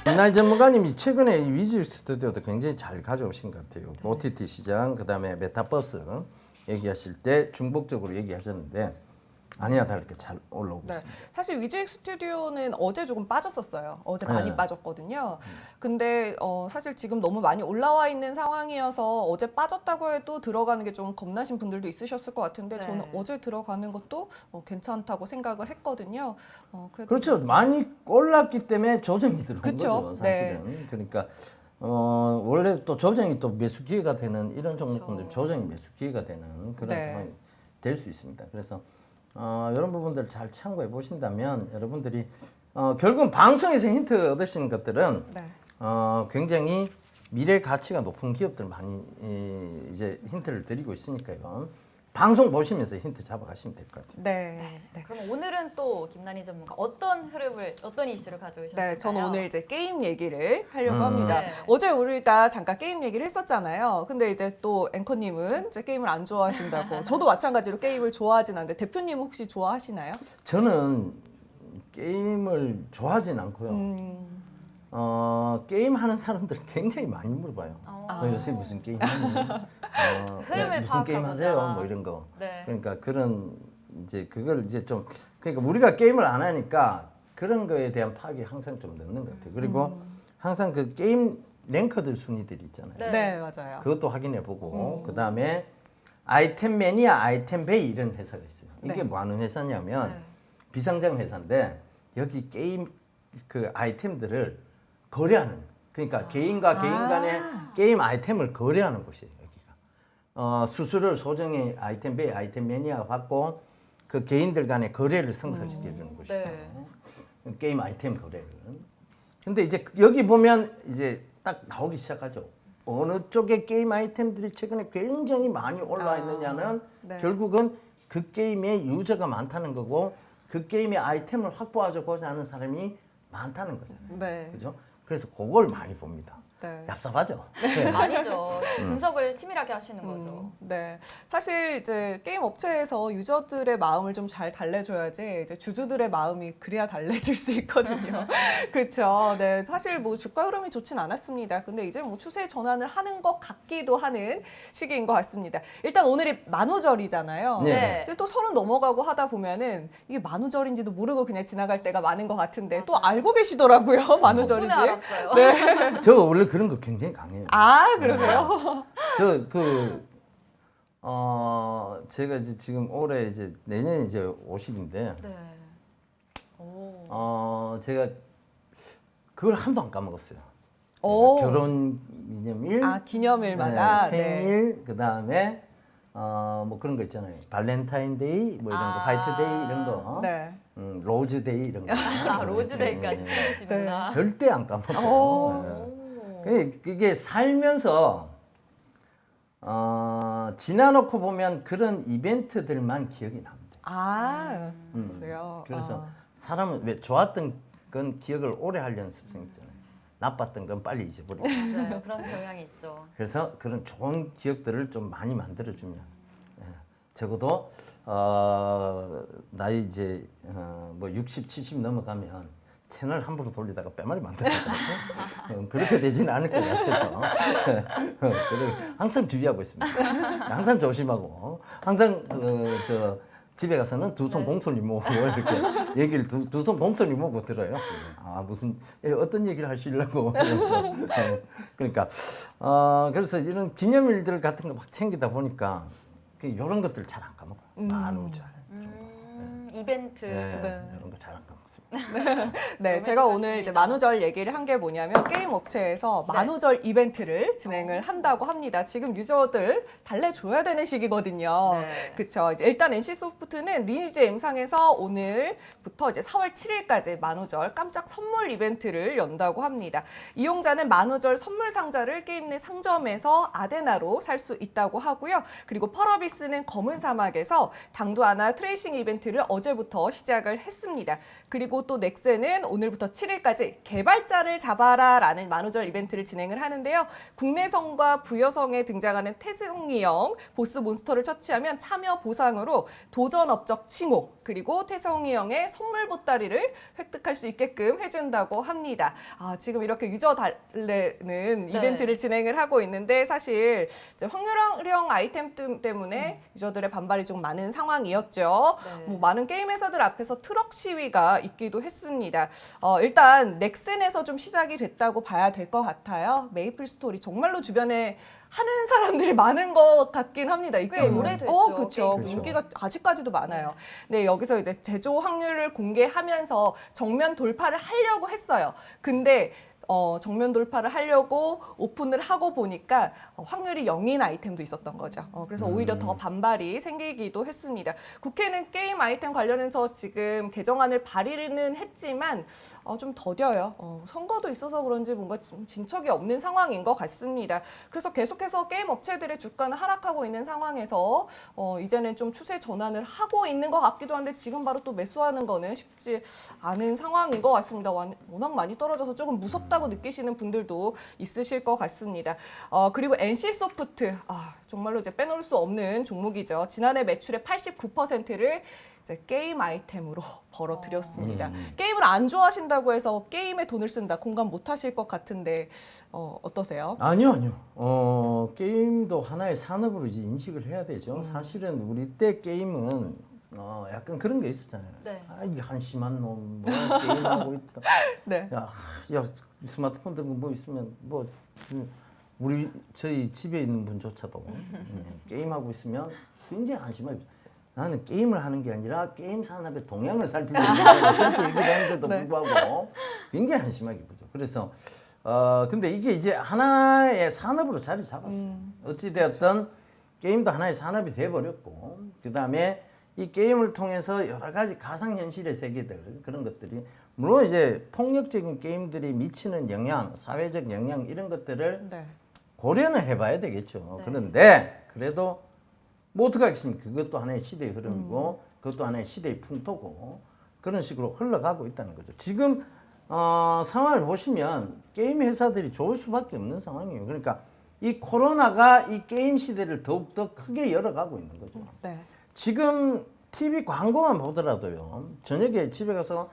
김나희 전문가님이 최근에 이 위즈 스튜디오도 굉장히 잘 가져오신 것 같아요. OTT 시장, 그다음에 메타버스 얘기하실 때 중복적으로 얘기하셨는데 아니야 다를게 잘 올라오고 네, 있습니다. 사실 위즈익 스튜디오는 어제 조금 빠졌었어요. 어제 많이 네. 빠졌거든요. 근데 사실 지금 너무 많이 올라와 있는 상황이어서 어제 빠졌다고 해도 들어가는 게 좀 겁나신 분들도 있으셨을 것 같은데 네. 저는 어제 들어가는 것도 괜찮다고 생각을 했거든요. 그래도 그렇죠. 많이 올랐기 때문에 조정이 들어온 그쵸. 거죠, 사실은. 그러니까 원래 또 조정이 또 매수 기회가 되는 이런 종목군들 그렇죠. 조정이 매수 기회가 되는 그런 네. 상황이 될 수 있습니다. 그래서 이런 부분들 잘 참고해 보신다면 여러분들이 결국은 방송에서 힌트 얻으시는 것들은 네. 굉장히 미래 가치가 높은 기업들 많이 이제 힌트를 드리고 있으니까요. 방송 보시면서 힌트 잡아가시면 될 것 같아요. 네. 네. 그럼 오늘은 또 김나니 전문가 어떤 이슈를 가져오셨을까요? 네, 저는 오늘 이제 게임 얘기를 하려고 합니다. 네. 어제 우리 다 잠깐 게임 얘기를 했었잖아요. 근데 이제 또 앵커님은 이제 게임을 안 좋아하신다고. 저도 마찬가지로 게임을 좋아하진 않는데 대표님 혹시 좋아하시나요? 저는 게임을 좋아하진 않고요. 게임 하는 사람들 굉장히 많이 물어봐요. 너 요새 무슨 게임 하니? 흐름을 무슨 게임 파악하고자. 하세요? 뭐 이런 거. 네. 그러니까 그런 이제 그걸 이제 좀 그러니까 우리가 게임을 안 하니까 그런 거에 대한 파악이 항상 좀 늦는 것 같아요. 그리고 항상 그 게임 랭커들 순위들이 있잖아요. 네. 네, 맞아요. 그것도 확인해 보고 그다음에 아이템 매니아, 아이템 베이 이런 회사가 있어요. 이게 네. 뭐 하는 회사냐면 네. 비상장 회사인데 여기 게임 그 아이템들을 거래하는 그러니까 개인과 개인 간의 게임 아이템을 거래하는 곳이에요. 여기가 수수료를 소정의 아이템 베이, 아이템 매니아가 받고 그 개인들 간의 거래를 성사시켜주는 곳이다. 네. 게임 아이템 거래를. 근데 이제 여기 보면 이제 딱 나오기 시작하죠. 어느 쪽에 게임 아이템들이 최근에 굉장히 많이 올라와 있느냐는 네. 결국은 그 게임에 유저가 많다는 거고 그 게임의 아이템을 확보하고자 하는 사람이 많다는 거잖아요. 네. 그죠? 그래서 그걸 많이 봅니다. 네. 얍삽하죠? 네. 아니죠. 분석을 치밀하게 하시는 거죠. 네. 사실 이제 게임 업체에서 유저들의 마음을 좀 잘 달래줘야지 이제 주주들의 마음이 그래야 달래질 수 있거든요. 그렇죠. 네. 사실 뭐 주가 흐름이 좋진 않았습니다. 근데 이제 뭐 추세 전환을 하는 것 같기도 하는 시기인 것 같습니다. 일단 오늘이 만우절이잖아요. 네. 이제 또 서른 넘어가고 하다 보면은 이게 만우절인지도 모르고 그냥 지나갈 때가 많은 것 같은데 또 알고 계시더라고요. 덕분에 만우절인지. 알았어요. 네. 저 원래 그런 거 굉장히 강해요. 아, 그러세요? 제가 이제 지금 올해 이제 내년에 이제 50인데, 네. 오. 제가 그걸 한 번도 안 까먹었어요. 오. 결혼 기념일, 아, 기념일마다. 네, 생일, 그 다음에 뭐 그런 거 있잖아요. 발렌타인데이, 뭐 이런 거, 화이트데이 이런 거, 네. 로즈데이 이런 거. 아, 로즈데이까지 네. 챙기시는구나. 절대 안 까먹어요. 오. 그게 살면서 지나놓고 보면 그런 이벤트들만 기억이 납니다. 아, 그러세요. 그래서 사람은 왜 좋았던 건 기억을 오래 하려는 습성이 있잖아요. 나빴던 건 빨리 잊어버리고. 맞아요. 그런 경향이 있죠. 그래서 그런 좋은 기억들을 좀 많이 만들어주면 적어도 나이 이제 뭐 60, 70 넘어가면 채널 함부로 돌리다가 뼈머리 만들거든요. 그렇게 되지는 않을 것 같아서 항상 주의하고 있습니다. 항상 조심하고 항상 저 집에 가서는 두 손 공손히 모으고 이렇게 얘기를 두 손 공손히 모으고 들어요. 그래서 무슨 어떤 얘기를 하시려고 그래서 그러니까 그래서 이런 기념일들 같은 거 막 챙기다 보니까 이런 것들 잘 안 까먹어요. 만우절 이벤트. 네. 이런 거 잘 안 까먹습니다. 네, 제가 오늘 이제 만우절 얘기를 한 게 뭐냐면 게임 업체에서 만우절 이벤트를 진행을 한다고 합니다. 지금 유저들 달래줘야 되는 시기거든요. 네. 그렇죠. 이제 일단 NC소프트는 리니지 M상에서 오늘부터 이제 4월 7일까지 만우절 깜짝 선물 이벤트를 연다고 합니다. 이용자는 만우절 선물 상자를 게임 내 상점에서 아데나로 살 수 있다고 하고요. 그리고 펄어비스는 검은 사막에서 당도 하나 트레이싱 이벤트를 어제부터 시작을 했습니다. 그리고 또 넥센은 오늘부터 7일까지 개발자를 잡아라라는 만우절 이벤트를 진행을 하는데요. 국내성과 부여성에 등장하는 태성이형 보스 몬스터를 처치하면 참여 보상으로 도전 업적 칭호 그리고 태성이형의 선물 보따리를 획득할 수 있게끔 해준다고 합니다. 지금 이렇게 유저 달래는 이벤트를 진행을 하고 있는데 사실 이제 확률형 아이템 때문에 유저들의 반발이 좀 많은 상황이었죠. 네. 뭐 많은 게임 회사들 앞에서 트럭 시위가 있기도 했습니다. 일단 넥슨에서 좀 시작이 됐다고 봐야 될 것 같아요. 메이플 스토리 정말로 주변에 하는 사람들이 많은 것 같긴 합니다. 이 꽤 게임은. 오래됐죠, 그렇죠. 게임이. 인기가 아직까지도 많아요. 네, 여기서 이제 제조 확률을 공개하면서 정면 돌파를 하려고 했어요. 근데 정면 돌파를 하려고 오픈을 하고 보니까 확률이 0인 아이템도 있었던 거죠. 그래서 오히려 더 반발이 생기기도 했습니다. 국회는 게임 아이템 관련해서 지금 개정안을 발의는 했지만 좀 더뎌요. 선거도 있어서 그런지 뭔가 좀 진척이 없는 상황인 것 같습니다. 그래서 계속해서 게임 업체들의 주가는 하락하고 있는 상황에서 이제는 좀 추세 전환을 하고 있는 것 같기도 한데 지금 바로 또 매수하는 거는 쉽지 않은 상황인 것 같습니다. 워낙 많이 떨어져서 조금 무섭다고 느끼시는 분들도 있으실 것 같습니다. 그리고 NC소프트 정말로 이제 빼놓을 수 없는 종목이죠. 지난해 매출의 89%를 이제 게임 아이템으로 벌어들였습니다. 게임을 안 좋아하신다고 해서 게임에 돈을 쓴다 공감 못 하실 것 같은데 어떠세요? 아니요. 게임도 하나의 산업으로 이제 인식을 해야 되죠. 사실은 우리 때 게임은 약간 그런 게 있었잖아요. 네. 이 한심한 놈, 뭐 게임하고 있다. 네. 야, 스마트폰 같은 거 뭐 있으면 저희 집에 있는 분조차도 게임하고 있으면 굉장히 한심하게. 나는 게임을 하는 게 아니라 게임 산업의 동향을 살피고 있다고 그렇게 얘기를 하는데도 네. 불구하고 굉장히 한심하게 보죠. 그래서 근데 이게 이제 하나의 산업으로 자리 잡았어요. 어찌되었든 게임도 하나의 산업이 돼버렸고 그 다음에 이 게임을 통해서 여러 가지 가상현실의 세계들 그런 것들이 물론 이제 폭력적인 게임들이 미치는 영향, 사회적 영향 이런 것들을 네. 고려는 해봐야 되겠죠. 네. 그런데 그래도 뭐 어떡하겠습니까? 그것도 하나의 시대의 흐름이고 그것도 하나의 시대의 풍토고 그런 식으로 흘러가고 있다는 거죠. 지금 상황을 보시면 게임 회사들이 좋을 수밖에 없는 상황이에요. 그러니까 이 코로나가 이 게임 시대를 더욱더 크게 열어가고 있는 거죠. 네. 지금 TV 광고만 보더라도요. 저녁에 집에 가서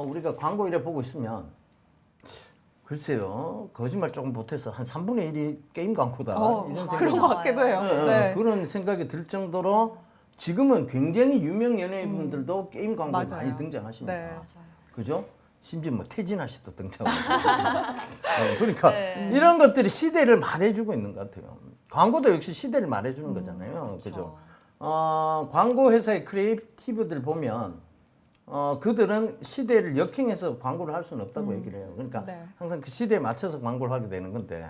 우리가 광고 이래 보고 있으면 글쎄요. 거짓말 조금 보태서 한 3분의 1이 게임 광고다. 이런 생각이 그런 것 같기도 해요. 네. 그런 생각이 들 정도로 지금은 굉장히 유명 연예인분들도 게임 광고에 맞아요. 많이 등장하십니다. 네. 맞아요. 그죠? 심지어 뭐 태진아 씨도 등장하고. 그러니까 네. 이런 것들이 시대를 말해주고 있는 것 같아요. 광고도 역시 시대를 말해주는 거잖아요. 그죠? 광고 회사의 크리에이티브들 보면 그들은 시대를 역행해서 광고를 할 수는 없다고 얘기를 해요. 그러니까 네. 항상 그 시대에 맞춰서 광고를 하게 되는 건데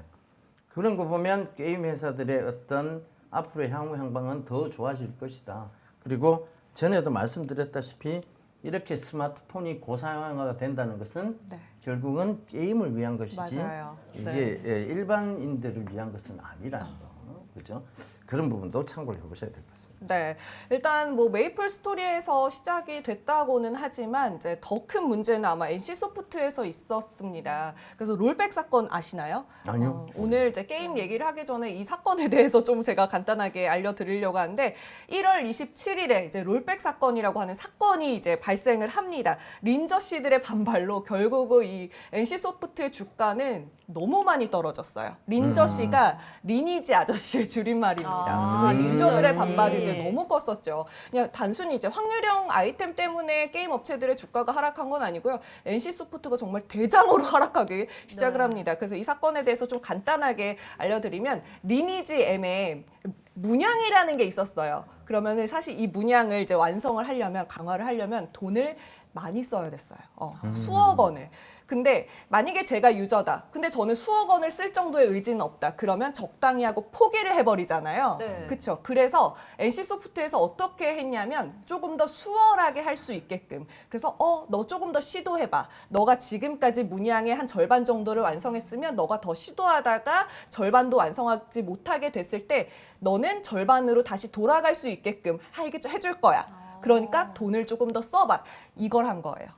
그런 거 보면 게임 회사들의 어떤 앞으로의 향후 향방은 더 좋아질 것이다. 그리고 전에도 말씀드렸다시피 이렇게 스마트폰이 고사양화가 된다는 것은 네. 결국은 게임을 위한 것이지 맞아요. 이게 일반인들을 위한 것은 아니라는 거. 그죠? 그런 부분도 참고를 해보셔야 될 것 같습니다. 네, 일단 뭐 메이플 스토리에서 시작이 됐다고는 하지만 이제 더 큰 문제는 아마 NC 소프트에서 있었습니다. 그래서 롤백 사건 아시나요? 아니요. 오늘 이제 게임 얘기를 하기 전에 이 사건에 대해서 좀 제가 간단하게 알려드리려고 하는데 1월 27일에 이제 롤백 사건이라고 하는 사건이 이제 발생을 합니다. 린저 씨들의 반발로 결국은 이 NC 소프트의 주가는 너무 많이 떨어졌어요. 린저 씨가 리니지 아저씨의 줄임말입니다. 그래서 유저들의 린저 반발이 씨. 이제 너무 컸었죠. 그냥 단순히 이제 확률형 아이템 때문에 게임 업체들의 주가가 하락한 건 아니고요. NC 소프트가 정말 대장으로 하락하기 시작을 네. 합니다. 그래서 이 사건에 대해서 좀 간단하게 알려드리면 리니지 M에 문양이라는 게 있었어요. 그러면은 사실 이 문양을 이제 완성을 하려면 강화를 하려면 돈을 많이 써야 됐어요. 수억 원을. 근데 만약에 제가 유저다. 근데 저는 수억 원을 쓸 정도의 의지는 없다. 그러면 적당히 하고 포기를 해버리잖아요. 네. 그렇죠. 그래서 NC소프트에서 어떻게 했냐면 조금 더 수월하게 할 수 있게끔. 그래서 너 조금 더 시도해봐. 너가 지금까지 문양의 한 절반 정도를 완성했으면 너가 더 시도하다가 절반도 완성하지 못하게 됐을 때 너는 절반으로 다시 돌아갈 수 있게끔 해줄 거야. 그러니까 돈을 조금 더 써봐. 이걸 한 거예요.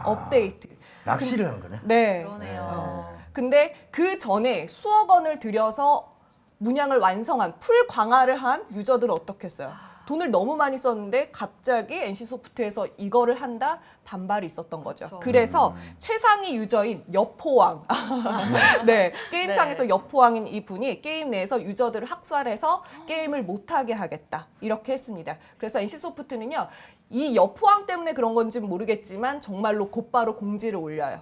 업데이트. 낚시를 한 거네. 네. 그러네요. 근데 그 전에 수억 원을 들여서 문양을 완성한 풀 강화를 한 유저들은 어떻게 했어요? 돈을 너무 많이 썼는데 갑자기 NC소프트에서 이거를 한다 반발이 있었던 거죠. 그렇죠. 그래서 최상위 유저인 여포왕, 네 게임상에서 네. 여포왕인 이분이 게임 내에서 유저들을 학살해서 게임을 못하게 하겠다 이렇게 했습니다. 그래서 NC소프트는요. 이 여포왕 때문에 그런 건지는 모르겠지만 정말로 곧바로 공지를 올려요.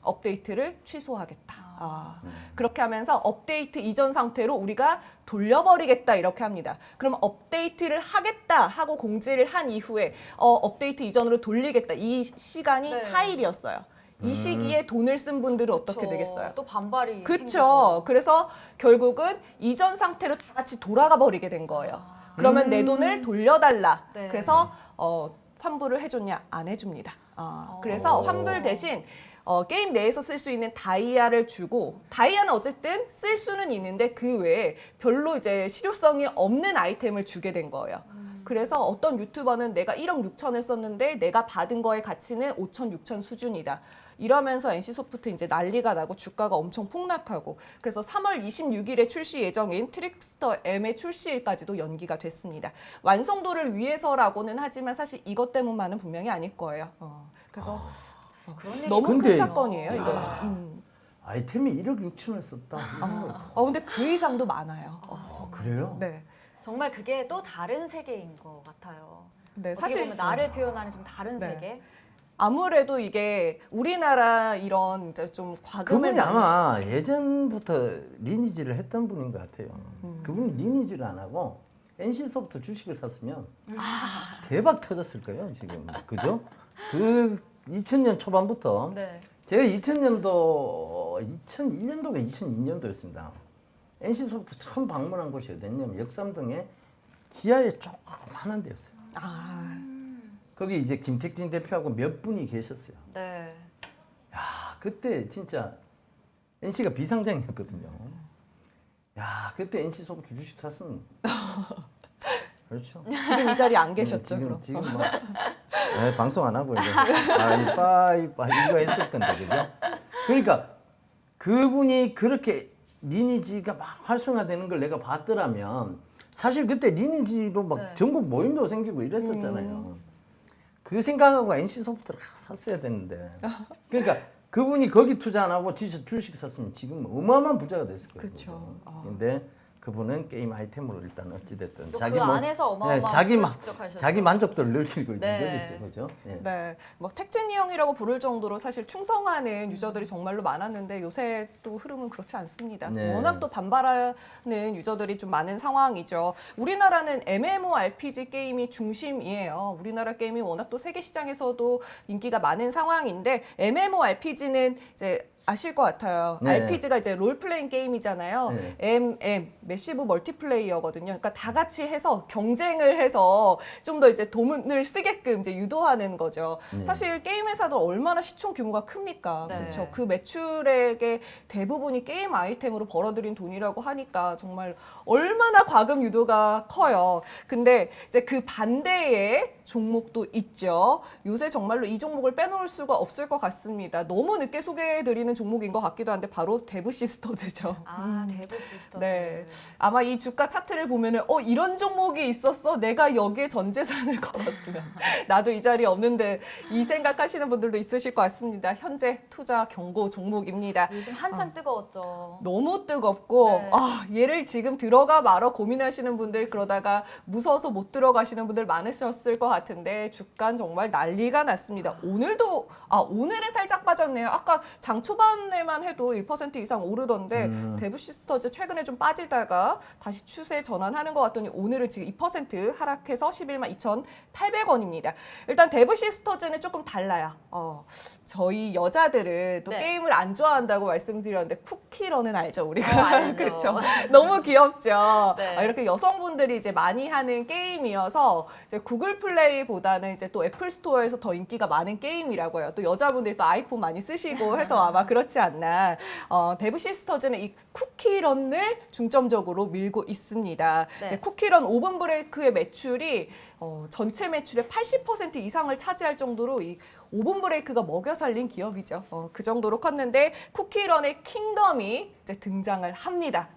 업데이트를 취소하겠다. 그렇게 하면서 업데이트 이전 상태로 우리가 돌려버리겠다 이렇게 합니다. 그럼 업데이트를 하겠다 하고 공지를 한 이후에 업데이트 이전으로 돌리겠다. 이 시간이 네. 4일이었어요. 이 시기에 돈을 쓴 분들은 어떻게 그쵸. 되겠어요? 또 반발이 그렇죠. 생기죠. 그래서 결국은 이전 상태로 다 같이 돌아가 버리게 된 거예요. 그러면 내 돈을 돌려달라. 네. 그래서 환불을 해줬냐? 안 해줍니다. 그래서 환불 대신 게임 내에서 쓸 수 있는 다이아를 주고 다이아는 어쨌든 쓸 수는 있는데 그 외에 별로 이제 실효성이 없는 아이템을 주게 된 거예요. 그래서 어떤 유튜버는 내가 1억 6천을 썼는데 내가 받은 거의 가치는 5천, 6천 수준이다. 이러면서 NC소프트 이제 난리가 나고 주가가 엄청 폭락하고 그래서 3월 26일에 출시 예정인 트릭스터 M의 출시일까지도 연기가 됐습니다. 완성도를 위해서라고는 하지만 사실 이것 때문만은 분명히 아닐 거예요. 그래서 그런 일이 너무 근데- 큰 사건이에요, 이거. 아이템이 1억 6천을 썼다. 근데 그 이상도 많아요. 그래요? 네. 정말 그게 또 다른 세계인 것 같아요. 네, 어떻게 사실 보면 나를 표현하는 좀 다른 네. 세계. 아무래도 이게 우리나라 이런 이제 좀 과금을 그분이 아마 예전부터 리니지를 했던 분인 것 같아요. 그분이 리니지를 안 하고 NC소프트 주식을 샀으면 대박 터졌을 거예요 지금. 그죠? 그 2000년 초반부터 네. 제가 2001년도가 2002년도였습니다. NC소프트 처음 방문한 곳이 어디였냐면 역삼동에 지하에 조그만한 데였어요. 거기 이제 김택진 대표하고 몇 분이 계셨어요. 네. 야, 그때 진짜 NC가 비상장이었거든요. 야, 그때 NC소프트 주식 샀으면 그렇죠. 지금 이 자리에 안 계셨죠, 지금 그럼. 지금 뭐 방송 안 하고 이제 이빠 이거 했을 건데 그죠? 그러니까 그분이 그렇게 리니지가 막 활성화되는 걸 내가 봤더라면 사실 그때 리니지로 막 네. 전국 모임도 생기고 이랬었잖아요. 그 생각하고 NC소프트를 샀어야 되는데 그러니까 그분이 거기 투자 안 하고 주식 샀으면 지금 어마어마한 부자가 됐을 거예요. 그쵸. 근데 그분은 게임 아이템으로 일단 어찌됐든 또 그 안에서 어마어마한 수를 축적하셨죠. 자기 만족도를 늘리고 있는 네. 거겠죠, 그죠? 예. 네, 뭐 택진이 형이라고 부를 정도로 사실 충성하는 유저들이 정말로 많았는데 요새 또 흐름은 그렇지 않습니다. 네. 워낙 또 반발하는 유저들이 좀 많은 상황이죠. 우리나라는 MMORPG 게임이 중심이에요. 우리나라 게임이 워낙 또 세계 시장에서도 인기가 많은 상황인데 MMORPG는 이제 아실 것 같아요. 네. RPG가 이제 롤플레잉 게임이잖아요. 네. MM, 매시브 멀티플레이어거든요. 그러니까 다 같이 해서 경쟁을 해서 좀 더 이제 돈을 쓰게끔 이제 유도하는 거죠. 네. 사실 게임 회사들 얼마나 시총 규모가 큽니까? 네. 그렇죠. 그 매출액의 대부분이 게임 아이템으로 벌어들인 돈이라고 하니까 정말 얼마나 과금 유도가 커요. 근데 이제 그 반대의 종목도 있죠. 요새 정말로 이 종목을 빼놓을 수가 없을 것 같습니다. 너무 늦게 소개해드리는 종목인 것 같기도 한데 바로 데브 시스터즈죠. 데브 시스터즈. 네. 아마 이 주가 차트를 보면은 이런 종목이 있었어. 내가 여기에 전 재산을 걸었으면 나도 이 자리에 없는데 이 생각하시는 분들도 있으실 것 같습니다. 현재 투자 경고 종목입니다. 요즘 한창 뜨거웠죠. 너무 뜨겁고 네. 얘를 지금 들어가 말어 고민하시는 분들 그러다가 무서워서 못 들어가시는 분들 많으셨을 것 같은데 주가는 정말 난리가 났습니다. 오늘도 오늘은 살짝 빠졌네요. 아까 장 초반에만 해도 1% 이상 오르던데 데브 시스터즈 최근에 좀 빠지다가 다시 추세 전환하는 것 같더니 오늘은 지금 2% 하락해서 11만 2,800원입니다. 일단 데브 시스터즈는 조금 달라요. 저희 여자들은 또 네. 게임을 안 좋아한다고 말씀드렸는데 쿠키런은 알죠 우리가 알죠. 그렇죠. 너무 귀엽죠. 네. 이렇게 여성분들이 이제 많이 하는 게임이어서 이제 구글 플레이 플레이보다는 이제 또 애플 스토어에서 더 인기가 많은 게임이라고요. 또 여자분들이 또 아이폰 많이 쓰시고 해서 아마 그렇지 않나. 데브 시스터즈는 이 쿠키런을 중점적으로 밀고 있습니다. 네. 이제 쿠키런 오븐 브레이크의 매출이 전체 매출의 80% 이상을 차지할 정도로 이 오븐 브레이크가 먹여 살린 기업이죠. 그 정도로 컸는데 쿠키런의 킹덤이 이제 등장을 합니다.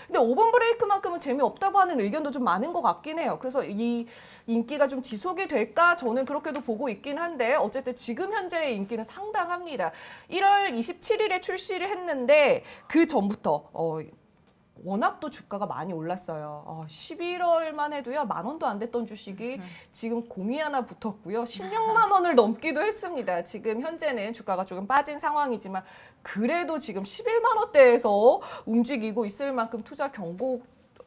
근데 오븐 브레이크만큼은 재미없다고 하는 의견도 좀 많은 것 같긴 해요. 그래서 이 인기가 좀 지속이 될까 저는 그렇게도 보고 있긴 한데 어쨌든 지금 현재의 인기는 상당합니다. 1월 27일에 출시를 했는데 그 전부터 워낙 또 주가가 많이 올랐어요. 11월만 해도요 10,000원도 안 됐던 주식이 지금 공이 하나 붙었고요 16만 원을 넘기도 했습니다. 지금 현재는 주가가 조금 빠진 상황이지만 그래도 지금 11만 원대에서 움직이고 있을 만큼 투자 경고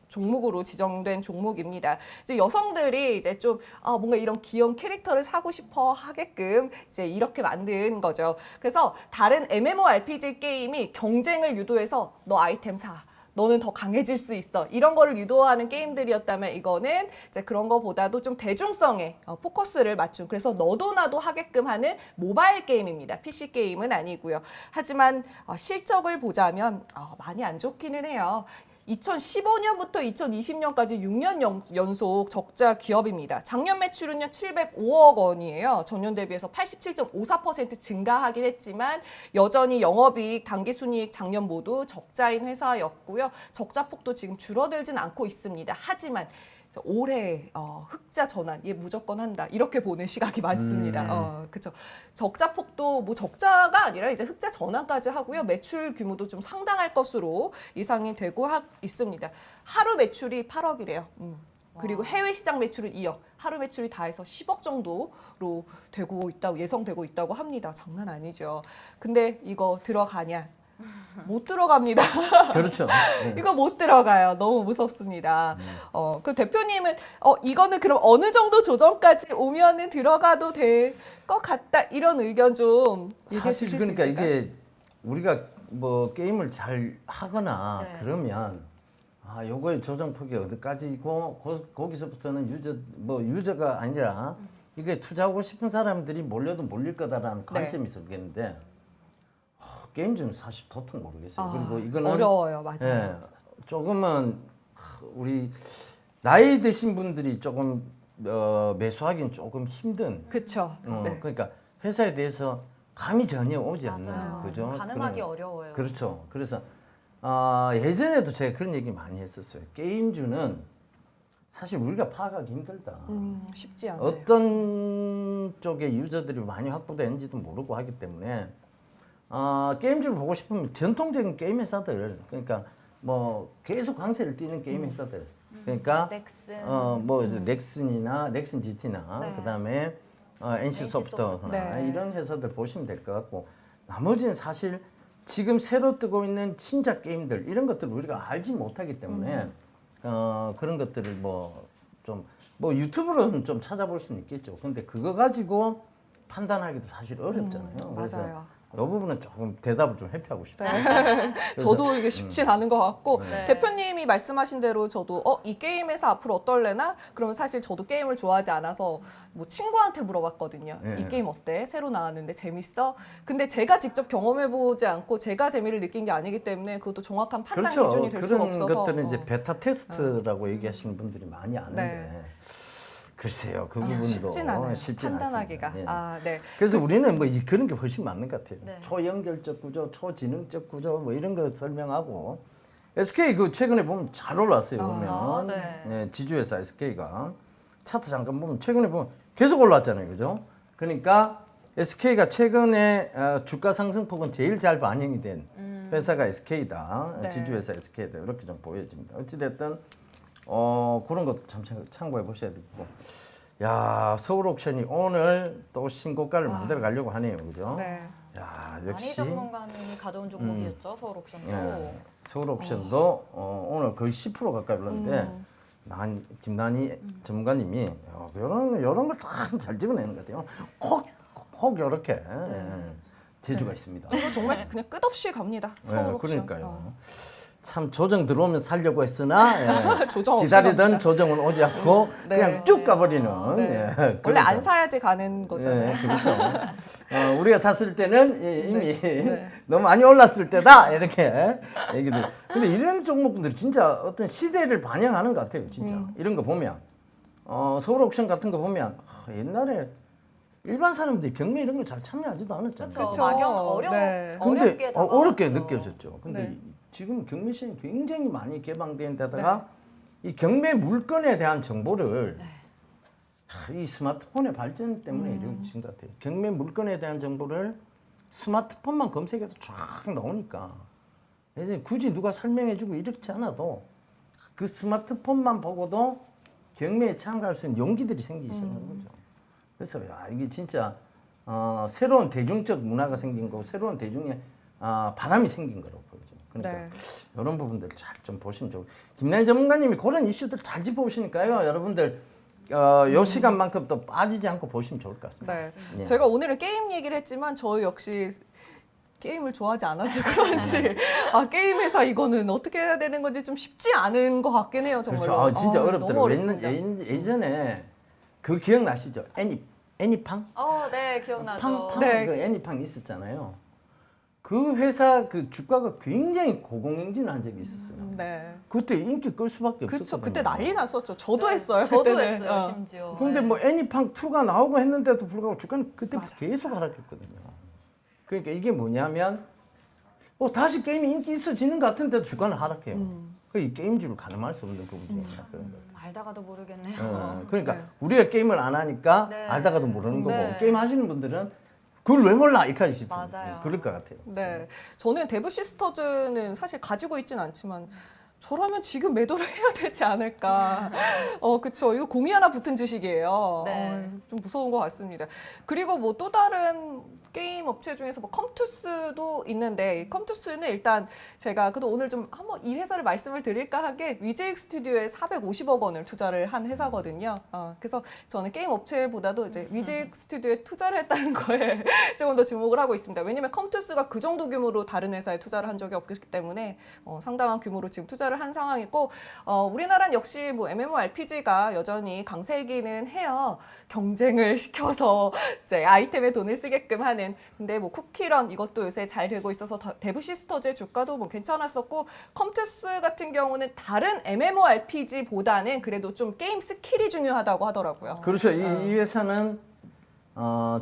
종목으로 지정된 종목입니다. 이제 여성들이 이제 좀 뭔가 이런 귀여운 캐릭터를 사고 싶어 하게끔 이제 이렇게 만든 거죠. 그래서 다른 MMORPG 게임이 경쟁을 유도해서 너 아이템 사. 너는 더 강해질 수 있어. 이런 거를 유도하는 게임들이었다면 이거는 이제 그런 거보다도 좀 대중성에 포커스를 맞춘 그래서 너도 나도 하게끔 하는 모바일 게임입니다. PC 게임은 아니고요. 하지만 실적을 보자면 많이 안 좋기는 해요. 2015년부터 2020년까지 6년 연속 적자 기업입니다. 작년 매출은요 705억 원이에요. 전년 대비해서 87.54% 증가하긴 했지만 여전히 영업이익, 당기순이익 작년 모두 적자인 회사였고요. 적자 폭도 지금 줄어들진 않고 있습니다. 하지만 올해 흑자 전환 얘 무조건 한다 이렇게 보는 시각이 많습니다. 그렇죠. 적자 폭도 뭐 적자가 아니라 이제 흑자 전환까지 하고요. 매출 규모도 좀 상당할 것으로 예상이 되고 있습니다. 하루 매출이 8억이래요. 그리고 해외 시장 매출은 2억. 하루 매출이 다 해서 10억 정도로 되고 있다고 예상되고 있다고 합니다. 장난 아니죠. 근데 이거 들어가냐? 못 들어갑니다. 그렇죠. 이거 못 들어가요. 너무 무섭습니다. 그 대표님은 이거는 그럼 어느 정도 조정까지 오면은 들어가도 될 것 같다 이런 의견 좀 얘기해 사실 주실 수 그러니까 있을까요? 이게 우리가 뭐 게임을 잘 하거나 네. 그러면 요거의 조정폭이 어디까지고 거기서부터는 유저가 아니라 이게 투자하고 싶은 사람들이 몰려도 몰릴 거다라는 관점이 있었겠는데 게임즈는 사실 도통 모르겠어요. 그리고 이거는 어려워요, 맞아요. 예, 조금은 우리 나이 드신 분들이 조금 매수하기는 조금 힘든. 그렇죠. 네. 그러니까 회사에 대해서 감이 전혀 오지 않는 맞아요. 그죠? 가늠하기 그런- 어려워요. 그렇죠. 그래서 예전에도 제가 그런 얘기 많이 했었어요. 게임주는 사실 우리가 파악하기 힘들다. 쉽지 않아요. 어떤 쪽의 유저들이 많이 확보되는지도 모르고 하기 때문에 게임주를 보고 싶으면 전통적인 게임 회사들 그러니까 뭐 계속 강세를 띠는 게임 회사들 그러니까 넥슨. 넥슨이나 넥슨 GT나 네. 그다음에 NC 소프트나 네. 이런 회사들 보시면 될 것 같고 나머지는 사실 지금 새로 뜨고 있는 신작 게임들 이런 것들을 우리가 알지 못하기 때문에 그런 것들을 유튜브로는 좀 찾아볼 수는 있겠죠. 근데 그거 가지고 판단하기도 사실 어렵잖아요. 그래서 맞아요. 이 부분은 조금 대답을 좀 회피하고 싶어요. 네. 저도 이게 쉽진 않은 것 같고 네. 대표님이 말씀하신 대로 저도 이 게임에서 앞으로 어떨래나? 그러면 사실 저도 게임을 좋아하지 않아서 뭐 친구한테 물어봤거든요. 네. 이 게임 어때? 새로 나왔는데 재밌어? 근데 제가 직접 경험해보지 않고 제가 재미를 느낀 게 아니기 때문에 그것도 정확한 판단 그렇죠. 기준이 될 수가 그런 없어서 것들은 이제 베타 테스트라고 얘기하시는 분들이 많이 아는데 네. 글쎄요 그 부분도 쉽진 않아요. 쉽진 판단하기가. 않습니다. 예. 네. 그래서 우리는 그런 게 훨씬 맞는 것 같아요. 네. 초연결적 구조, 초지능적 구조 뭐 이런 거 설명하고 SK 그 최근에 보면 잘 올랐어요. 보면 네. 지주회사 SK가 차트 잠깐 보면 최근에 보면 계속 올랐잖아요, 그죠? 그러니까 SK가 최근에 주가 상승폭은 제일 잘 반영이 된 회사가 SK다. 네. 지주회사 SK다. 이렇게 좀 보여집니다. 어찌 됐든 그런 것도 참 참고해 보셔야 되고. 야, 서울 옥션이 오늘 또 신고가를 만들어 가려고 하네요. 그죠? 네. 야, 많이 역시 전문가님이 가져온 종목이었죠. 서울 옥션도. 예, 서울 옥션도 오늘 거의 10% 가까이 올랐는데 김난희 전문가님이 이런 걸 다 잘 집어내는 것 같아요. 콕 이렇게 재주가 있습니다. 이거 정말 그냥 끝없이 갑니다. 서울 옥션. 그러니까요. 참 조정 들어오면 살려고 했으나 조정 없이 기다리던 갑니다. 조정은 오지 않고 네. 그냥 쭉 가버리는. 네. 그런 원래 안 점. 사야지 가는 거잖아요. 그렇죠. 우리가 샀을 때는 이미 네. 너무 많이 올랐을 때다 이렇게 얘기들. 근데 이런 종목들이 진짜 어떤 시대를 반영하는 것 같아요. 진짜 이런 거 보면 서울 옥션 같은 거 보면 옛날에 일반 사람들이 경매 이런 걸 잘 참여하지도 않았잖아요. 그렇죠. 그쵸. 막연 네. 근데 어렵게 어렵게 다가왔죠. 느껴졌죠. 근데 네. 지금 경매 시장이 굉장히 많이 개방된 데다가 이 경매 물건에 대한 정보를 이 스마트폰의 발전 때문에 이루어진 것 같아요. 경매 물건에 대한 정보를 스마트폰만 검색해도 쫙 나오니까 이제 굳이 누가 설명해주고 이렇지 않아도 그 스마트폰만 보고도 경매에 참가할 수 있는 용기들이 생기기 시작하는 거죠. 그래서 야, 이게 진짜 새로운 대중적 문화가 생긴 거고 새로운 대중의 바람이 생긴 거라고 보여져요. 그러니까 네. 이런 부분들 잘 좀 보시면 좋고 김남희 전문가님이 그런 이슈들 잘 짚어오시니까요. 여러분들 요 시간만큼 또 빠지지 않고 보시면 좋을 것 같습니다. 네. 예. 제가 오늘은 게임 얘기를 했지만 저 역시 게임을 좋아하지 않아서 그런지 게임 회사 이거는 어떻게 해야 되는 건지 좀 쉽지 않은 것 같긴 해요. 정말로. 그렇죠. 진짜 너무 어렵더라고요. 어렵습니다. 예전에 그 기억나시죠? 애니팡? 네, 기억나죠. 팡팡 네. 그 애니팡 있었잖아요. 그 회사 그 주가가 굉장히 고공행진한 적이 있었어요. 네. 그때 인기 끌 수밖에 그쵸. 없었거든요. 그때 난리 났었죠. 저도 네, 했어요. 저도 그때는. 했어요, 심지어. 근데 네. 뭐 애니팡 2가 나오고 했는데도 불구하고 주가는 그때 맞아. 계속 하락했거든요. 그러니까 이게 뭐냐면 다시 게임이 인기 있어지는 것 같은데도 주가는 하락해요. 그 게임주를 가늠할 수 없는 부분입니다. 그런 거. 알다가도 모르겠네요. 그러니까 네. 우리가 게임을 안 하니까 네. 알다가도 모르는 거고 네. 게임 하시는 분들은 그걸 왜 몰라 이까지 싶어요. 맞아요. 그럴 것 같아요. 네. 저는 데브 시스터즈는 사실 가지고 있진 않지만 저라면 지금 매도를 해야 되지 않을까. 그쵸. 이거 공이 하나 붙은 주식이에요. 네. 좀 무서운 것 같습니다. 그리고 뭐 또 다른 게임 업체 중에서 뭐 컴투스도 있는데 이 컴투스는 일단 제가 그래도 오늘 좀 한번 이 회사를 말씀을 드릴까 한 게 위즈익 스튜디오에 450억 원을 투자를 한 회사거든요. 그래서 저는 게임 업체보다도 이제 위즈익 스튜디오에 투자를 했다는 거에 조금 더 주목을 하고 있습니다. 왜냐면 컴투스가 그 정도 규모로 다른 회사에 투자를 한 적이 없기 때문에 상당한 규모로 지금 투자를 한 상황이고 우리나라는 역시 뭐 MMORPG가 여전히 강세이기는 해요. 경쟁을 시켜서 이제 아이템에 돈을 쓰게끔 하는. 근데 뭐 쿠키런 이것도 요새 잘 되고 있어서 데브 시스터즈의 주가도 뭐 괜찮았었고 컴투스 같은 경우는 다른 MMORPG보다는 그래도 좀 게임 스킬이 중요하다고 하더라고요. 그렇죠. 이 회사는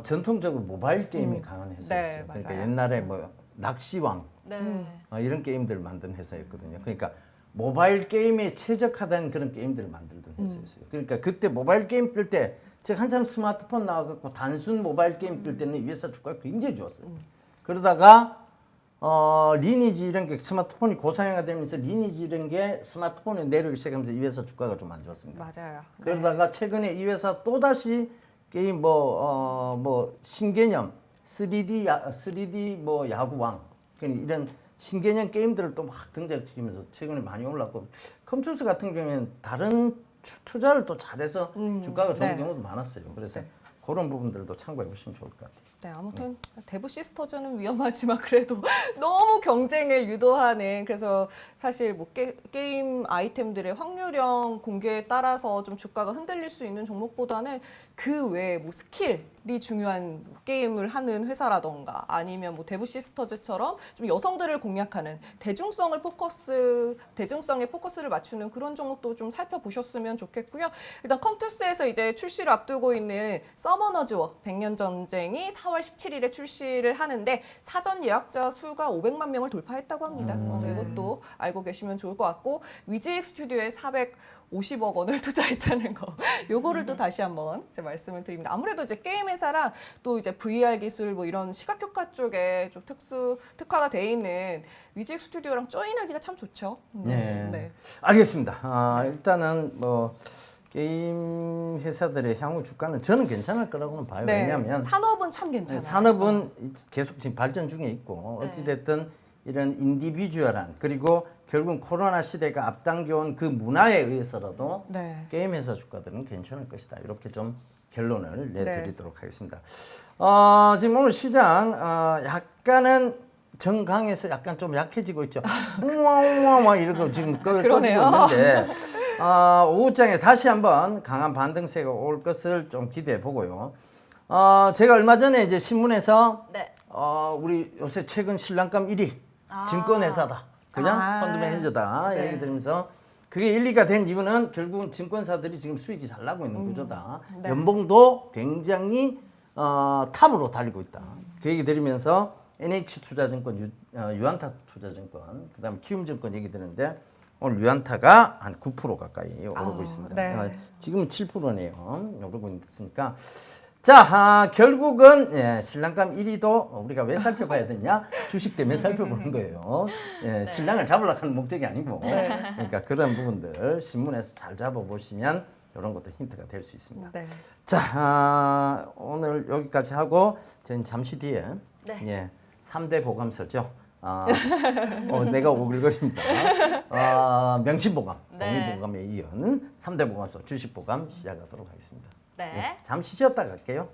전통적으로 모바일 게임이 강한 회사였어요. 네, 그러니까 맞아요. 옛날에 뭐 낚시왕 네. 이런 게임들을 만든 회사였거든요. 그러니까 모바일 게임에 최적화된 그런 게임들을 만들던 회사였어요. 그러니까 그때 모바일 게임 뜰 때 제가 한참 스마트폰 나와갖고 단순 모바일 게임 뜰 때는 이 회사 주가가 굉장히 좋았어요. 그러다가 리니지 이런 게 스마트폰이 고사양화되면서 리니지 이런 게 스마트폰에 내려오기 시작하면서 이 회사 주가가 좀 안 좋았습니다. 맞아요. 네. 그러다가 최근에 이 회사 또 다시 게임 뭐 신개념 3D 뭐 야구왕 이런 신개념 게임들을 또 막 등장시키면서 최근에 많이 올랐고 컴투스 같은 경우에는 다른 투자를 또 잘해서 주가가 좋은 네. 경우도 많았어요. 그래서 네. 그런 부분들도 참고해 보시면 좋을 것 같아요. 네, 아무튼 데브 시스터즈는 위험하지만 그래도 너무 경쟁을 유도하는 그래서 사실 뭐 게임 아이템들의 확률형 공개에 따라서 좀 주가가 흔들릴 수 있는 종목보다는 그 외에 뭐 스킬이 중요한 게임을 하는 회사라던가 아니면 뭐 데브 시스터즈처럼 좀 여성들을 공략하는 대중성에 포커스를 맞추는 그런 종목도 좀 살펴보셨으면 좋겠고요. 일단 컴투스에서 이제 출시를 앞두고 있는 서머너즈 워 100년 전쟁이 4월 17일에 출시를 하는데 사전 예약자 수가 500만 명을 돌파했다고 합니다. 이것도 알고 계시면 좋을 것 같고 위즈익 스튜디오에 450억 원을 투자했다는 거. 요거를 또 다시 한번 이제 말씀을 드립니다. 아무래도 이제 게임 회사랑 또 이제 VR 기술 뭐 이런 시각 효과 쪽에 좀 특화가 돼 있는 위즈익 스튜디오랑 조인하기가 참 좋죠. 네. 알겠습니다. 일단은 뭐 게임 회사들의 향후 주가는 저는 괜찮을 거라고는 봐요. 네. 왜냐하면 산업은 참 괜찮아요. 산업은 계속 지금 발전 중에 있고 네. 어찌됐든 이런 인디비주얼한 그리고 결국 코로나 시대가 앞당겨온 그 문화에 의해서라도 네. 게임 회사 주가들은 괜찮을 것이다. 이렇게 좀 결론을 내드리도록 하겠습니다. 지금 오늘 시장 약간은 정강에서 약간 좀 약해지고 있죠. 우와우와 이러고 지금 꺼지고 그러네요. 있는데 오후장에 다시 한번 강한 반등세가 올 것을 좀 기대해 보고요. 제가 얼마 전에 이제 신문에서 네. 우리 요새 최근 신랑감 1위 아. 증권회사다. 그냥 아. 펀드 매니저다 네. 얘기 들으면서 그게 1, 2가 된 이유는 결국은 증권사들이 지금 수익이 잘 나고 있는 구조다. 네. 연봉도 굉장히 탑으로 달리고 있다. 그 얘기 들으면서 NH투자증권, 유안타 투자증권, 그다음 키움증권 얘기 드는데 오늘 유안타가 한 9% 가까이 오르고 있습니다. 네. 지금은 7%네요. 오르고 있으니까 자, 결국은 신랑감 1위도 우리가 왜 살펴봐야 되냐? 주식 때문에 살펴보는 거예요. 신랑을 잡으려고 하는 목적이 아니고. 그러니까 그런 부분들 신문에서 잘 잡아보시면 이런 것도 힌트가 될 수 있습니다. 네. 자, 오늘 여기까지 하고 저희는 잠시 뒤에 네. 3대 보감서죠. 내가 오글거립니다. 명시보감, 네. 공유보감에 이은 3대 보감서 주식보감 시작하도록 하겠습니다. 네. 잠시 쉬었다 갈게요.